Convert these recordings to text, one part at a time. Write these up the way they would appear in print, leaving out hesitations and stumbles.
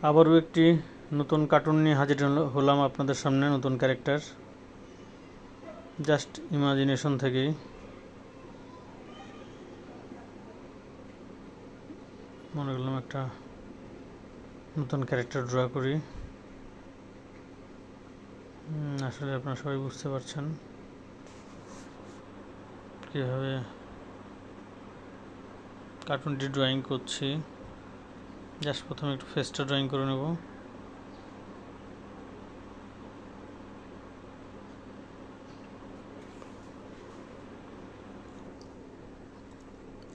আবারও একটি নতুন কার্টুন নিয়ে হাজির হলাম আপনাদের সামনে। নতুন ক্যারেক্টার, জাস্ট ইমাজিনেশন থেকেই মনে করলাম একটা নতুন ক্যারেক্টার ড্র করি। আসলে আপনারা সবাই বুঝতে পারছেন কীভাবে কার্টুনটি ড্রয়িং করছি। জাস্ট প্রথমে একটু ফেসটা ড্রয়িং করে নেব।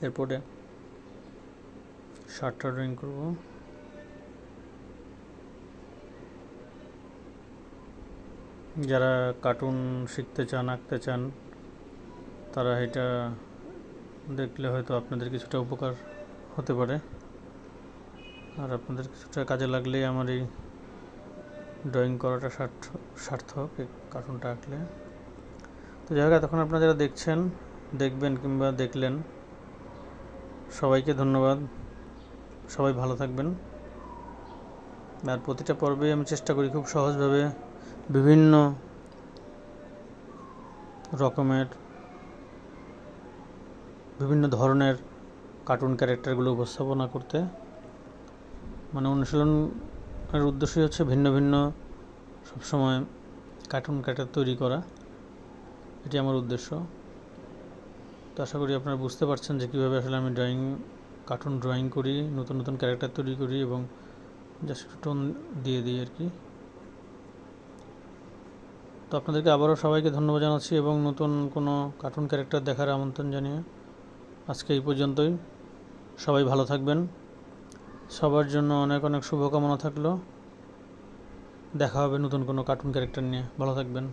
এরপরে শার্টটা ড্রয়িং করব। যারা কার্টুন শিখতে চান, আঁকতে চান, তারা এটা দেখলে হয়তো আপনাদের কিছুটা উপকার হতে পারে, আর আপনাদের কিছুটা কাজে লাগলেই আমার এই ড্রয়িং করাটা সার্থক, এই কার্টুনটা আঁকলে। তো যাই হোক, এতক্ষণ আপনারা যারা দেখবেন কিংবা দেখলেন, সবাইকে ধন্যবাদ। সবাই ভালো থাকবেন। আর প্রতিটা পর্বে আমি চেষ্টা করি খুব সহজভাবে বিভিন্ন রকমের বিভিন্ন ধরনের কার্টুন ক্যারেক্টারগুলো উপস্থাপনা করতে। মানে অনুশীলনের উদ্দেশ্যই হচ্ছে ভিন্ন ভিন্ন সবসময় কার্টুন ক্যারেক্টার তৈরি করা, এটি আমার উদ্দেশ্য। তো আশা করি আপনারা বুঝতে পারছেন যে কীভাবে আসলে আমি কার্টুন ড্রয়িং করি, নতুন নতুন ক্যারেক্টার তৈরি করি এবং জাস্ট টোন দিয়ে দিই আর কি। তো আপনাদেরকে আবারও সবাইকে ধন্যবাদ জানাচ্ছি এবং নতুন কোনো কার্টুন ক্যারেক্টার দেখার আমন্ত্রণ জানিয়ে আজকে এই পর্যন্তই। সবাই ভালো থাকবেন। সবার জন্য অনেক অনেক শুভকামনা থাকলো। দেখা হবে নতুন কোনো কার্টুন ক্যারেক্টার নিয়ে। ভালো থাকবেন।